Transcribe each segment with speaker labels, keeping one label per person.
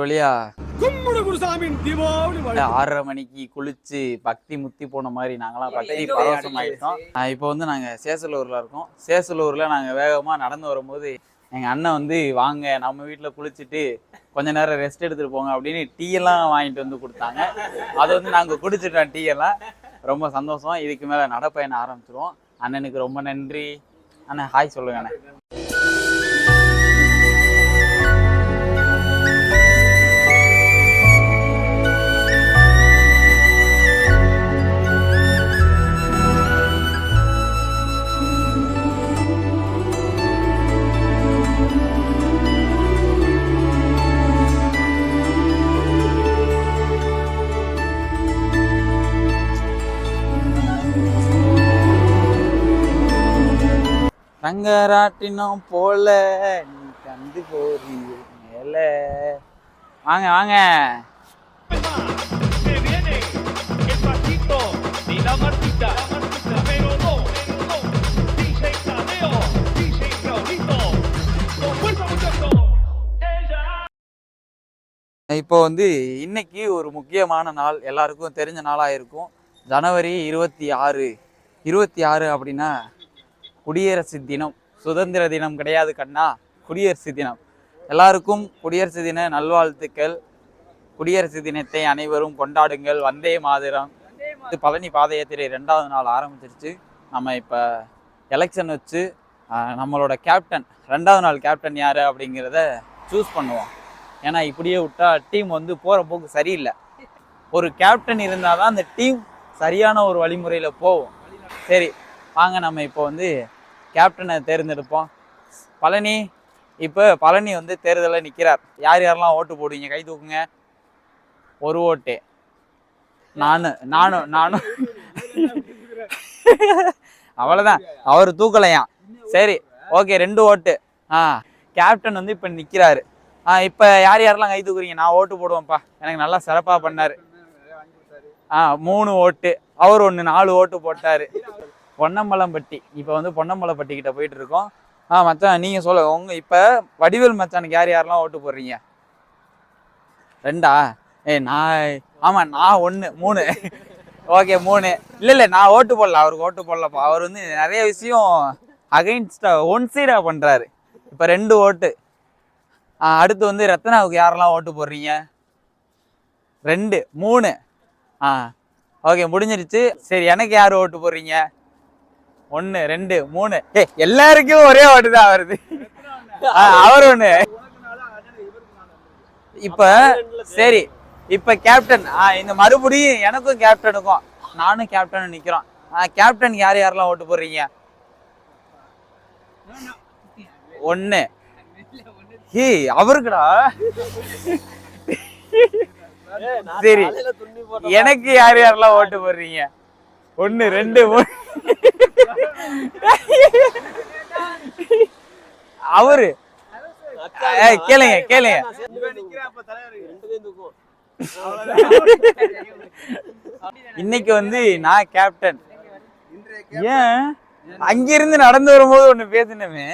Speaker 1: வழியா 6:30 மணிக்கு குளிச்சு பக்தி முத்தி போன மாதிரி நாங்களாம் பக்தி பரவசம் ஆயிட்டோம். இப்போ வந்து நாங்க சேசலூர்ல இருக்கோம். சேசலூர்ல நாங்க வேகமா நடந்து வரும்போது எங்க அண்ணன் வந்து வாங்க நம்ம வீட்டுல குளிச்சுட்டு கொஞ்ச நேரம் ரெஸ்ட் எடுத்துட்டு போங்க அப்படின்னு டீ எல்லாம் வாங்கிட்டு வந்து கொடுத்தாங்க. அதை வந்து நாங்க குடிச்சிட்டோம். டீ எல்லாம் ரொம்ப சந்தோஷம். இதுக்கு மேல நடப்பயணம் ஆரம்பிச்சிருவோம். அண்ணனுக்கு ரொம்ப நன்றி. அண்ணன் ஹாய் சொல்லுங்க அண்ணன். ரங்கராட்டினம் போல நீ கண்டு போறீ மேல. வாங்க வாங்க. இப்போ வந்து இன்னைக்கு ஒரு முக்கியமான நாள், எல்லாருக்கும் தெரிஞ்ச நாளா இருக்கும். ஜனவரி 26 அப்படின்னா குடியரசு தினம். சுதந்திர தினம் கிடையாது கண்ணா, குடியரசு தினம். எல்லாருக்கும் குடியரசு தின நல்வாழ்த்துக்கள். குடியரசு தினத்தை அனைவரும் கொண்டாடுங்கள். வந்தே மாதரம். பழனி பாத யாத்திரை 2வது நாள் ஆரம்பிச்சிருச்சு. நம்ம இப்போ எலெக்ஷன் வச்சு நம்மளோட கேப்டன் 2வது நாள் கேப்டன் யார் அப்படிங்கிறத சூஸ் பண்ணுவோம். ஏன்னா இப்படியே விட்டா டீம் வந்து போகிற போக்கு சரியில்லை. ஒரு கேப்டன் இருந்தால் தான் அந்த டீம் சரியான ஒரு வழிமுறையில் போகும். சரி வாங்க, நம்ம இப்போ வந்து கேப்டனை தேர்ந்தெடுப்போம். பழனி, இப்போ பழனி வந்து தேர்தலில் நிற்கிறார். யார் யாரெல்லாம் ஓட்டு போடுவீங்க? கை தூக்குங்க. ஒரு ஓட்டு. நானும் அவ்வளோதான். அவர் தூக்கலையாம். சரி ஓகே, 2 ஓட்டு. கேப்டன் வந்து இப்போ நிற்கிறாரு. இப்போ யார் யாரெல்லாம் கை தூக்குறீங்க? நான் ஓட்டு போடுவேன்ப்பா, எனக்கு நல்லா சிறப்பாக பண்ணார். 3 ஓட்டு. அவர் 4 ஓட்டு போட்டார். பொன்னம்பலம்பட்டி. இப்போ வந்து பொன்னம்பலம்பட்டி கிட்ட போயிட்டு இருக்கோம். மச்சான் நீங்க சொல்ல உங்க இப்போ வடிவேல் மச்சானுக்கு யார் யாரெல்லாம் ஓட்டு போடுறீங்க? 2? நான் 1 3. ஓகே 3. இல்லை நான் ஓட்டு போடல, அவருக்கு ஓட்டு போடலப்பா. அவர் வந்து நிறைய விஷயம் அகைன்ஸ்டா ஒன் சைடா பண்றாரு. இப்போ 2 ஓட்டு. அடுத்து வந்து ரத்னாவுக்கு யாரெல்லாம் ஓட்டு போடுறீங்க? 2 3. ஓகே முடிஞ்சிருச்சு. சரி எனக்கு யார் ஓட்டு போடுறீங்க? 1 2 3. எல்லாருக்கும் ஒரே ஓட்டு தான் வருது. அவர் 1. இப்ப சரி, இப்ப கேப்டன் இந்த மறுபடியும் எனக்கும் கேப்டனுக்கும் நானும் கேப்டனும் நிக்கிறோம். கேப்டன் யார் யாரெல்லாம் ஓட்டு போடுறீங்க? 1. அவருக்குடா. சரி எனக்கு யார் யாரெல்லாம் ஓட்டு போடுறீங்க? 1 2 3. அவரு கேளுங்க. இன்னைக்கு வந்து நான் கேப்டன். ஏன் அங்கிருந்து நடந்து வரும்போது ஒண்ணு பேசினமே,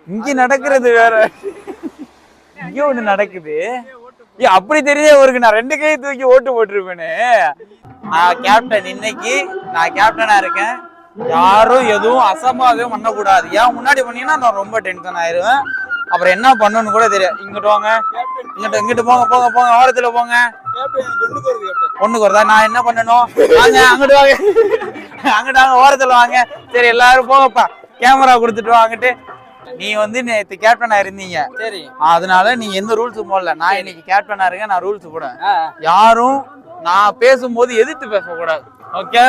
Speaker 1: இங்க நடக்கிறது வேற, இங்க ஒண்ணு நடக்குது. அப்படி தெரிய அவருக்கு நான் 2 கை தூக்கி ஓட்டு போட்டிருப்பேனே. நான் கேப்டன். இன்னைக்கு நான் கேப்டனா இருக்கேன். யாரும் எதுவும் அசம்பாவிதம் பண்ணக்கூடாது. ஏன் முன்னாடி பண்ணீங்கன்னா நான் ரொம்ப டென்ஷன் ஆயிடுவேன். அப்புறம் என்ன பண்ணணும்னு கூட தெரியும். இங்கிட்டு வாங்க, இங்கிட்டு போங்க, ஓரத்துல போங்க. ஒண்ணுக்கு வருதா? நான் என்ன பண்ணணும்? வாங்க அங்கிட்டு வாங்க, ஓரத்துல வாங்க. சரி எல்லாரும் போங்கப்பா, கேமரா கொடுத்துட்டு வாங்கிட்டு. நீ வந்து நேற்று கேப்டனா இருந்தீங்க, சரி, அதனால நீங்க எந்த ரூல்ஸும் போடல. நான் இன்னைக்கு கேப்டனா இருக்கேன், நான் ரூல்ஸ் போடுவேன். யாரும் நான் பேசும்போது எதிர்த்து பேசக்கூடாது. ஓகே,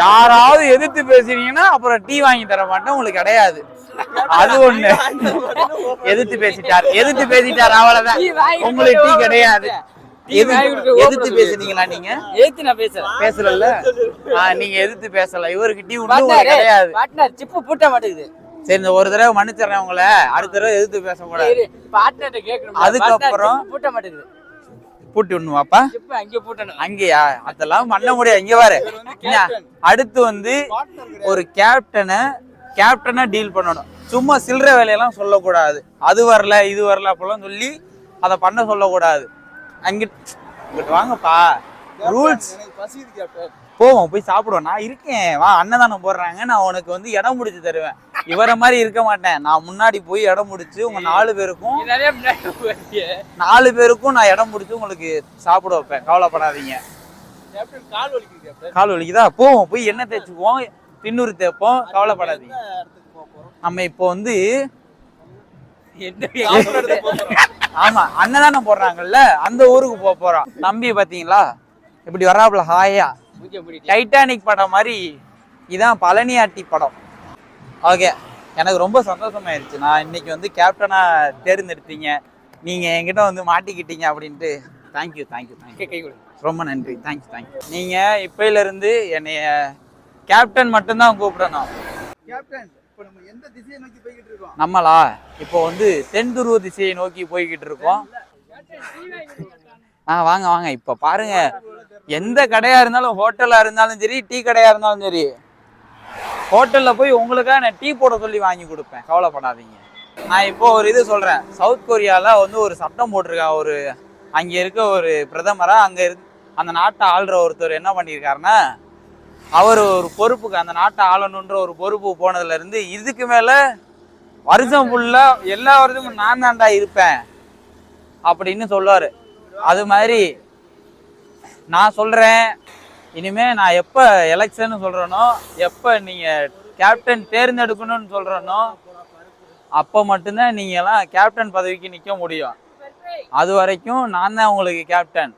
Speaker 1: யாராவது எதிர்த்து பேசுறீங்கன்னா அப்புறம் டீ வாங்கி தர மாட்டேன், உங்களுக்கு கிடையாது. அது 1. எதிர்த்து பேசிட்டார் அவ்வளவுதான், உங்களுக்கு டீ கிடையாது. எதிர்த்து பேசுனீங்களா? நீங்க எதிர்த்து நான் பேசல. நீங்க எதிர்த்து பேசல. இவருக்கு டீ கிடையாது. பூட்ட மாட்டேங்குது. சரி இந்த ஒரு தடவை மன்னிச்சிடறேன் உங்களை, அடுத்த தடவை எதிர்த்து பேசக்கூடாது. அதுக்கப்புறம் பூட்டி விடணுமாப்பா? அங்கேயா? அதெல்லாம் பண்ண முடியாது. இங்க பாரு, அடுத்து வந்து ஒரு கேப்டனை டீல் பண்ணணும். சும்மா சில்லற வேலையெல்லாம் சொல்லக்கூடாது. அது வரல இது வரல அப்பெல்லாம் சொல்லி அதை பண்ண சொல்லக்கூடாது. அங்கிட்டு வாங்கப்பா, ரூல்ஸ். போவோம், போய் சாப்பிடுவோம். நான் இருக்கேன், வா. அன்னதானம் போடுறாங்க, நான் உனக்கு வந்து இடம் முடிச்சு தருவேன். இவரை மாதிரி இருக்க மாட்டேன். நான் முன்னாடி போய் இடம் முடிச்சு உங்க 4 பேருக்கும் நான் இடம் முடிச்சு உங்களுக்கு சாப்பிட வைப்பேன். கவலைப்படாதீங்க. கால் வலிக்குதா? போவோம், போய் எண்ணெய் தேய்ச்சுக்குவோம், தின்னூறு தேய்ப்போம். கவலைப்படாதீங்க. நம்ம இப்போ வந்து ஆமா அன்னதானம் போடுறாங்கல்ல, அந்த ஊருக்கு போக போறோம். தம்பி பாத்தீங்களா இப்படி வர்றாப்புல ஹாயா, டைட்டானிக் படம் மாதிரி. இதான் பழனியாட்டி படம். ஓகே, எனக்கு ரொம்ப சந்தோஷமாயிருச்சு. நான் இன்னைக்கு வந்து கேப்டனா தேர்ந்தெடுத்தீங்க, நீங்க என்கிட்ட வந்து மாட்டிக்கிட்டீங்க அப்படின்ட்டு. தேங்க்யூ தேங்க்யூ தேங்க்யூ, ரொம்ப நன்றி. தேங்க்யூ. நீங்க இப்பையில இருந்து என்னைய கேப்டன் மட்டும்தான் கூப்பிடணும். கேப்டன், இப்போ நம்ம எந்த திசையை நோக்கி போய்கிட்டு இருக்கோம்? நம்மளா இப்போ வந்து தென் துருவ திசையை நோக்கி போய்கிட்டு இருக்கோம். வாங்க வாங்க. இப்ப பாருங்க, எந்த கடையா இருந்தாலும், ஹோட்டலா இருந்தாலும் சரி, டீ கடையா இருந்தாலும் சரி, ஹோட்டல்ல போய் உங்களுக்காக நான் டீ போட சொல்லி வாங்கி கொடுப்பேன். கவலைப்படாதீங்க. நான் இப்போ ஒரு இது சொல்றேன். சவுத் கொரியால வந்து ஒரு சட்டம் போட்டிருக்கா. ஒரு அங்க இருக்க ஒரு பிரதமரா, அந்த நாட்டை ஆள்ற ஒருத்தர் என்ன பண்ணியிருக்காருன்னா, அவர் ஒரு பொறுப்புக்கு, அந்த நாட்டை ஆளணுன்ற ஒரு பொறுப்பு போனதுல இருந்து இதுக்கு மேல வருஷம் ஃபுல்லா எல்லா வருஷமும் நான் தான்டா இருப்பேன் அப்படின்னு சொல்லுவாரு. அது மாதிரி நான் சொல்றேன், இனிமே நான் எப்ப எலெக்ஷன் சொல்றேனோ, எப்ப நீங்க கேப்டன் தேர்ந்தெடுக்கணும்னு சொல்றேனோ, அப்ப மட்டும்தான் நீங்க எல்லாம் கேப்டன் பதவிக்கு நிக்க முடியும். அது வரைக்கும் நான் தான் உங்களுக்கு கேப்டன்.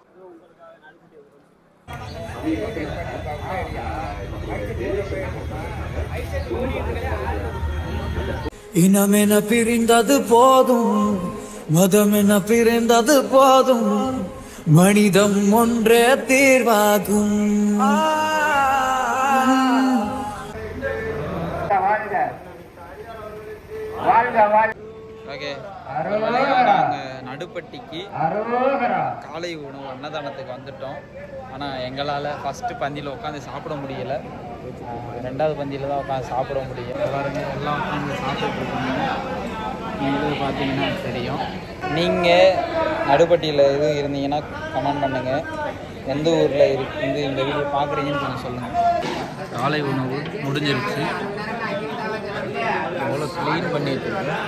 Speaker 2: இனமென பிரிந்தது போதும், மதமென பிரிந்தது போதும், மனிதம் ஒன்றே தீர்வாகும்.
Speaker 1: நாங்கள் நடுப்பட்டிக்கு காலை உணவு அன்னதானத்துக்கு வந்துட்டோம். ஆனால் எங்களால் ஃபஸ்ட்டு பந்தியில் உட்காந்து சாப்பிட முடியலை, 2வது பந்தியில் தான் உட்காந்து சாப்பிட முடியும். எல்லாம் உட்காந்து சாப்பிட்டுருக்கோங்க. நீங்கள் பார்த்தீங்கன்னா தெரியும். நீங்கள் நடுப்பட்டியில் எதுவும் இருந்தீங்கன்னா கமெண்ட் பண்ணுங்கள். எந்த ஊரில் இருந்து இந்த வீடியோ பார்க்குறீங்கன்னு கொஞ்சம் சொல்லுங்கள். காலை உணவு முடிஞ்சிருச்சு. எவ்வளோ க்ளீன் பண்ணி வச்சுருக்கேன்.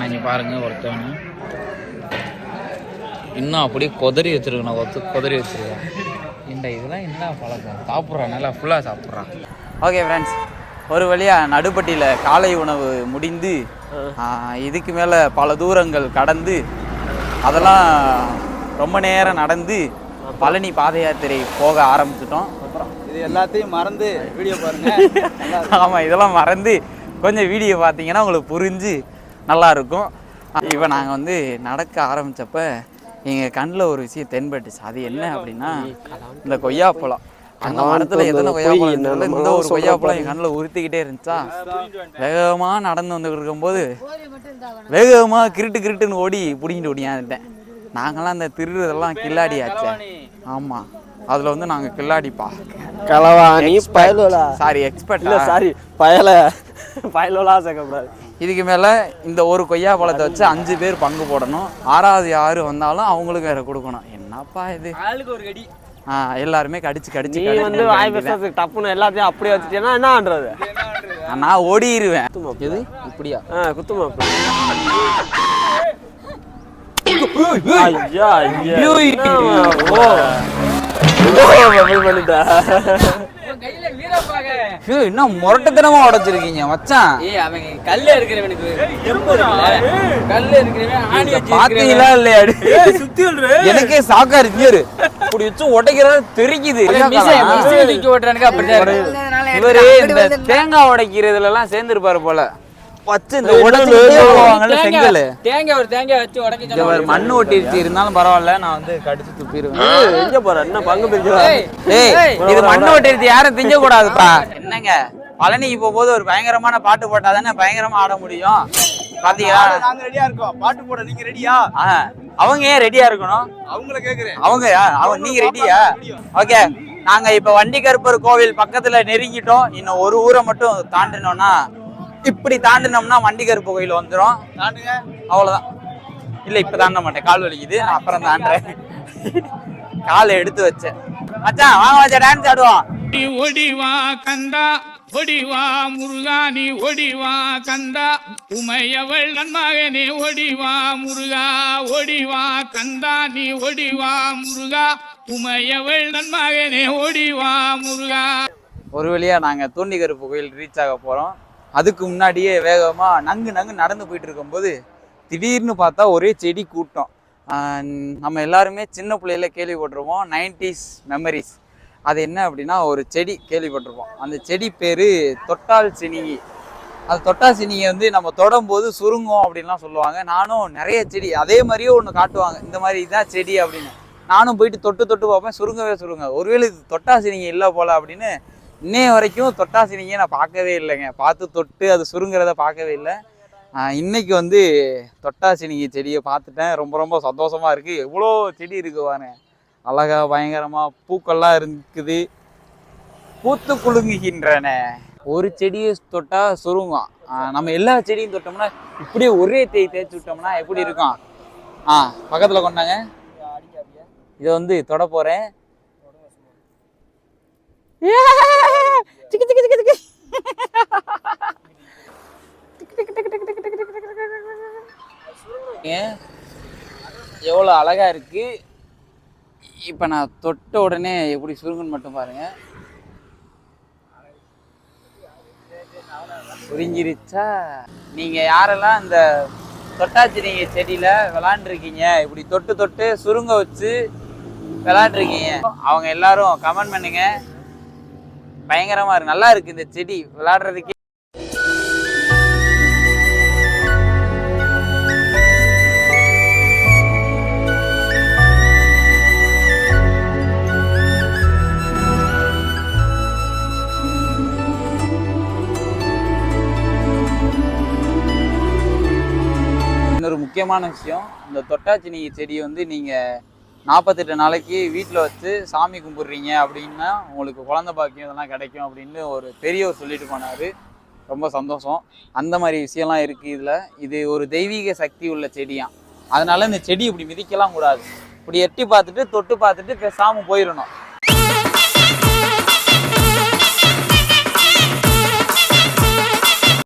Speaker 1: நீங்கள் பாருங்கள், ஒருத்தவங்க இன்னும் அப்படியே கொதறி வச்சுருக்கணும், கொதறி வச்சுருக்கேன். இதெல்லாம் என்ன பழக்கம்? சாப்பிட்றான், நல்லா ஃபுல்லாக சாப்பிட்றான். ஓகே ஃப்ரெண்ட்ஸ், ஒரு வழியாக நடுப்பட்டியில் காலை உணவு முடிந்து இதுக்கு மேலே பல தூரங்கள் கடந்து, அதெல்லாம் ரொம்ப நேரம் நடந்து பழனி பாத யாத்திரை போக ஆரம்பிச்சிட்டோம். அப்புறம் இது எல்லாத்தையும் மறந்து வீடியோ பாருங்கள். ஆமாம், இதெல்லாம் மறந்து கொஞ்சம் வீடியோ பார்த்தீங்கன்னா உங்களுக்கு புரிஞ்சு நல்லாயிருக்கும். இப்போ நாங்கள் வந்து நடக்க ஆரம்பித்தப்ப எங்கள் கண்ணில் ஒரு விஷயம் தென்பட்டுச்சு. அது என்ன அப்படின்னா, இந்த கொய்யாப்பழம். அந்த மரத்தில் எத்தனை கொய்யாப்பழம் இருந்தாலும் இந்த ஒரு கொய்யாப்பழம் என் கண்ணில் உறுத்திக்கிட்டே இருந்துச்சா. வேகமாக நடந்து வந்துக்கிட்டு இருக்கும்போது வேகமாக கிருட்டுன்னு ஓடி பிடிங்கிட்டு ஓடியாந்துட்டேன். நாங்களாம் அந்த திருடுறதெல்லாம் கில்லாடி ஆச்சு. ஆமாம், அதில் வந்து நாங்கள் கில்லாடிப்பா.
Speaker 3: களவாணி பயலோலா,
Speaker 1: சாரி எக்ஸ்பர்ட்
Speaker 3: இல்லை, சாரி பயலோலா சேர்க்கக்கூடாது.
Speaker 1: இதுக்கு மேலே இந்த ஒரு கொய்யா பழத்தை வச்சு 5 பேர் பங்கு போடணும். 6வது யார் வந்தாலும் அவங்களுக்கு வேற கொடுக்கணும். என்னப்பா இது, ஆளுக்கு ஒரு கடி. எல்லாருமே கடிச்சு
Speaker 3: நீ வந்து வாய் பேசுறதுக்கு டப்புன்னு எல்லாத்தையும் அப்படியே வச்சுட்டேன்னா என்ன பண்றது?
Speaker 1: நான் ஓடிடுவேன். எது இப்படியா?
Speaker 3: குத்துமா
Speaker 1: என்ன முரட்டத்தனமா உடைச்சிருக்கீங்க மச்சான்.
Speaker 3: கல்ல இருக்கிறவனுக்கு
Speaker 1: பாத்தீங்களா இல்லையா? எனக்கே சாக்கா இருக்கு. இப்படி வச்சு உடைக்கிறது தெரிக்குது. இவரு இந்த தேங்காய் உடைக்கிறதுல எல்லாம் சேர்ந்துருப்பாரு போல. மண்ணு ஒட்டிருச்சு, இருந்தாலும் பரவாயில்ல, நான் வந்து கடிச்சு துப்பிடுவேன்.
Speaker 3: எங்க போற என்ன பங்கு
Speaker 1: இது மண்ணு ஒட்டிருச்சு, யாரும் திங்க கூடாதுப்பா. என்னங்க, பழனிக்கு போகும்போது ஒரு பயங்கரமான பாட்டு போட்டா தானே பயங்கரமா ஆட முடியும். பாத்தீங்களா, நாங்க ரெடியா இருக்கோம். பாட்டு போட நீங்க ரெடியா? அவங்க ஏன் ரெடியா இருக்கணும்? அவங்கள கேக்குறேன். அவங்க நீங்க ரெடியா? ஓகே, நாங்க இப்ப வண்டி கருப்பர் கோவில் பக்கத்துல நெருங்கிட்டோம். இன்னும் ஒரு ஊரை மட்டும் தாண்டினோம்னா, இப்படி தாண்டினோம்னா வண்டி கருப்பு கோயில் வந்துடும். அவ்வளவுதான். இல்லை இப்போ தாண்ட மாட்டேன், கால் வலிக்குது, நான் அப்புறம் தாண்டேன். காலை எடுத்து வச்சேன். மச்சான் வாங்க மச்சான், டான்ஸ் ஆடுவோம்.
Speaker 4: ஒடிவா கந்தா ஒடிவா முருகா நீ ஒடிவா கந்தா உமையவள் நன்மகனே ஒடிவா முருகா ஒடிவா கந்தா நீ ஒடிவா முருகா உமையவள் நன்மகனே ஒடிவா முருகா.
Speaker 1: ஒரு வழியா நாங்க தூண்டி கருப்பு கோயில் ரீச் ஆக போறோம். அதுக்கு முன்னாடியே வேகமா நங்கு நடந்து போயிட்டு இருக்கும்போது திடீர்னு பார்த்தா ஒரே செடி கூட்டம். நம்ம எல்லாருமே சின்ன பிள்ளையில கேள்விப்பட்டிருப்போம் 90s மெமரிஸ். அது என்ன அப்படின்னா, ஒரு செடி கேள்விப்பட்டிருப்போம். அந்த செடி பேர் தொட்டால் சினிங்கி. அது தொட்டால் சினிங்கி வந்து நம்ம தொடும்போது சுருங்கும் அப்படின்லாம் சொல்லுவாங்க. நானும் நிறைய செடி அதே மாதிரியே ஒன்று காட்டுவாங்க, இந்த மாதிரி இதான் செடி அப்படின்னு. நானும் போயிட்டு தொட்டு பார்ப்பேன், சுருங்க. ஒருவேளை இது தொட்டா சினிங்கி இல்லை போல அப்படின்னு இன்னைய வரைக்கும் தொட்டா சினிங்கியை நான் பார்க்கவே இல்லைங்க. பார்த்து தொட்டு அது சுருங்கிறத பார்க்கவே இல்லை. இன்னைக்கு வந்து தொட்டா சினிங்கி செடியை பார்த்துட்டேன். ரொம்ப சந்தோஷமா இருக்கு. எவ்வளோ செடி இருக்கு பாருங்க, அழகா பயங்கரமா பூக்கள்லாம் இருக்குது, பூத்து குலுங்குகின்றன. ஒரு செடியை தொட்டா சுருங்கும். நம்ம எல்லா செடியும் தொட்டோம்னா இப்படியே ஒரே தேய்ச்சி விட்டோம்னா எப்படி இருக்கும்? பக்கத்துல கொண்டாங்க, இதை வந்து தொட போறேன். எவ்வளோ அழகா இருக்கு. இப்போ நான் தொட்ட உடனே எப்படி சுருங்குன்னு மட்டும் பாருங்க. சுருங்கிருச்சா? நீங்க யாரெல்லாம் இந்த தொட்டாச்சினிங்க செடியில விளாண்டுருக்கீங்க, இப்படி தொட்டு சுருங்க வச்சு விளாண்டுருக்கீங்க, அவங்க எல்லாரும் கமெண்ட் பண்ணுங்க. பயங்கரமா இருக்கு, நல்லா இருக்கு இந்த செடி விளையாடுறதுக்கு. இன்னொரு முக்கியமான விஷயம், இந்த தொட்டாச்சினி செடியை வந்து நீங்கள் 48 நாளைக்கு வீட்டில் வச்சு சாமி கும்பிட்றீங்க அப்படின்னா உங்களுக்கு குழந்தை பாக்கியம் இதெல்லாம் கிடைக்கும் அப்படின்னு ஒரு பெரியவர் சொல்லிட்டு போனார். ரொம்ப சந்தோஷம். அந்த மாதிரி விஷயம்லாம் இருக்குது இதில். இது ஒரு தெய்வீக சக்தி உள்ள செடியாம். அதனால இந்த செடி இப்படி மிதிக்கலாம் கூடாது. இப்படி எட்டி பார்த்துட்டு தொட்டு பார்த்துட்டு பேசாமல் போயிடணும்.